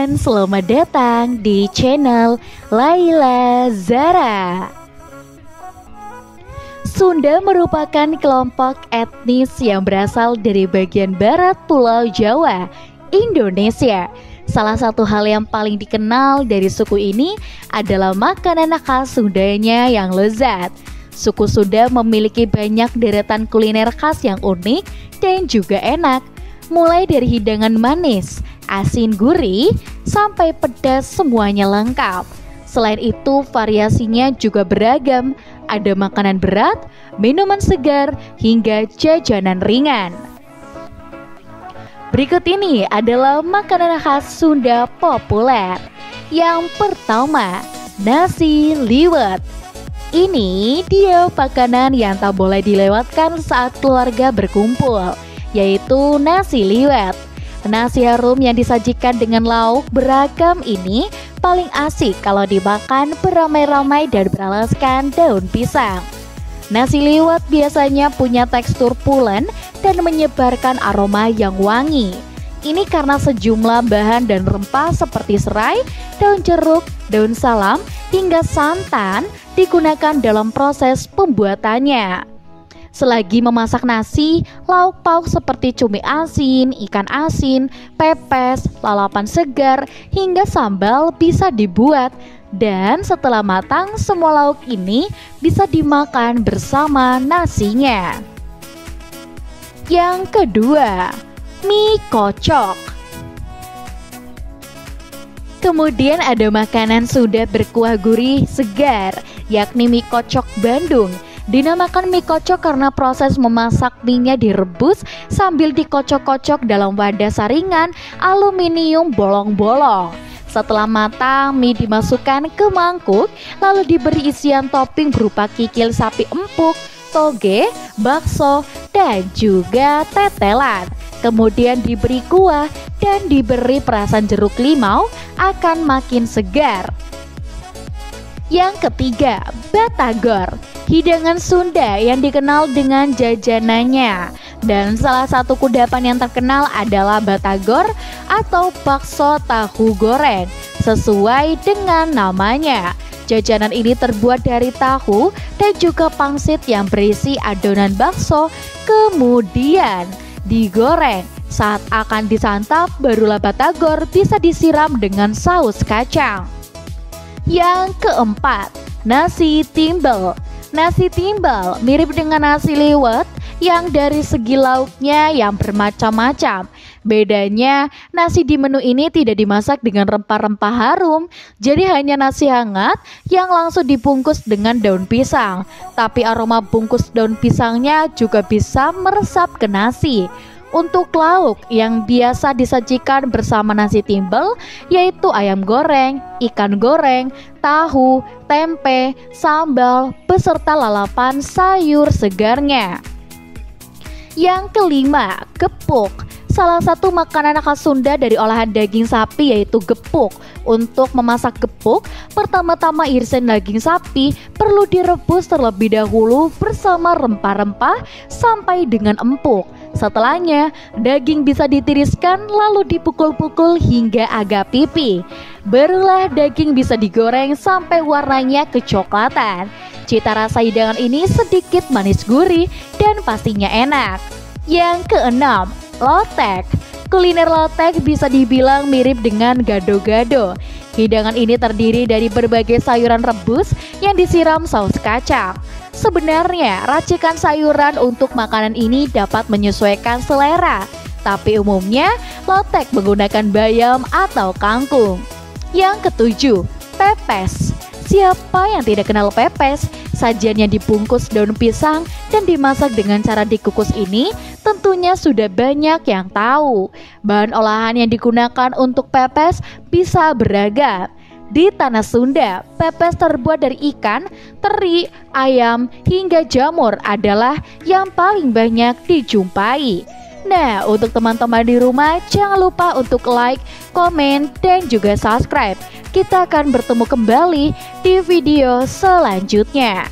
dan selamat datang di channel Laila Zara. Sunda merupakan kelompok etnis yang berasal dari bagian barat Pulau Jawa, Indonesia. Salah satu hal yang paling dikenal dari suku ini adalah makanan khas Sundanya yang lezat. Suku Sunda memiliki banyak deretan kuliner khas yang unik dan juga enak. Mulai dari hidangan manis, asin gurih, sampai pedas semuanya lengkap. Selain itu variasinya juga beragam. Ada makanan berat, minuman segar, hingga jajanan ringan. Berikut ini adalah makanan khas Sunda populer. Yang pertama, nasi liwet. Ini dia makanan yang tak boleh dilewatkan saat keluarga berkumpul, yaitu nasi liwet. Nasi harum yang disajikan dengan lauk beragam ini paling asik kalau dimakan beramai-ramai dan beralaskan daun pisang. Nasi liwet biasanya punya tekstur pulen dan menyebarkan aroma yang wangi. Ini karena sejumlah bahan dan rempah seperti serai, daun jeruk, daun salam, hingga santan digunakan dalam proses pembuatannya. Selagi memasak nasi, lauk pauk seperti cumi asin, ikan asin, pepes, lalapan segar, hingga sambal bisa dibuat. Dan setelah matang, semua lauk ini bisa dimakan bersama nasinya. Yang kedua, mie kocok. Kemudian ada makanan Sunda berkuah gurih segar, yakni mie kocok Bandung. Dinamakan mie kocok karena proses memasak mie-nya direbus sambil dikocok-kocok dalam wadah saringan aluminium bolong-bolong. Setelah matang, mie dimasukkan ke mangkuk, lalu diberi isian topping berupa kikil sapi empuk, toge, bakso, dan juga tetelan. Kemudian diberi kuah dan diberi perasan jeruk limau akan makin segar. Yang ketiga, batagor, hidangan Sunda yang dikenal dengan jajanannya. Dan salah satu kudapan yang terkenal adalah batagor atau bakso tahu goreng. Sesuai dengan namanya, jajanan ini terbuat dari tahu dan juga pangsit yang berisi adonan bakso, kemudian digoreng. Saat akan disantap, barulah batagor bisa disiram dengan saus kacang. Yang keempat, nasi timbel. Nasi timbel mirip dengan nasi liwet yang dari segi lauknya yang bermacam-macam. Bedanya, nasi di menu ini tidak dimasak dengan rempah-rempah harum, jadi hanya nasi hangat yang langsung dibungkus dengan daun pisang. Tapi aroma bungkus daun pisangnya juga bisa meresap ke nasi. Untuk lauk yang biasa disajikan bersama nasi timbel yaitu ayam goreng, ikan goreng, tahu, tempe, sambal, beserta lalapan sayur segarnya. Yang kelima, gepuk. Salah satu makanan khas Sunda dari olahan daging sapi yaitu gepuk. Untuk memasak gepuk, pertama-tama irisan daging sapi perlu direbus terlebih dahulu bersama rempah-rempah sampai dengan empuk. Setelahnya, daging bisa ditiriskan lalu dipukul-pukul hingga agak pipih. Barulah daging bisa digoreng sampai warnanya kecoklatan. Cita rasa hidangan ini sedikit manis gurih dan pastinya enak. Yang keenam, lotek. Kuliner lotek bisa dibilang mirip dengan gado-gado. Hidangan ini terdiri dari berbagai sayuran rebus yang disiram saus kacang. Sebenarnya, racikan sayuran untuk makanan ini dapat menyesuaikan selera, tapi umumnya lotek menggunakan bayam atau kangkung. Yang ketujuh, pepes. Siapa yang tidak kenal pepes? Sajian yang dibungkus daun pisang dan dimasak dengan cara dikukus ini tentunya sudah banyak yang tahu. Bahan olahan yang digunakan untuk pepes bisa beragam. Di tanah Sunda, pepes terbuat dari ikan, teri, ayam, hingga jamur adalah yang paling banyak dijumpai. Nah, untuk teman-teman di rumah, jangan lupa untuk like, komen, dan juga subscribe. Kita akan bertemu kembali di video selanjutnya.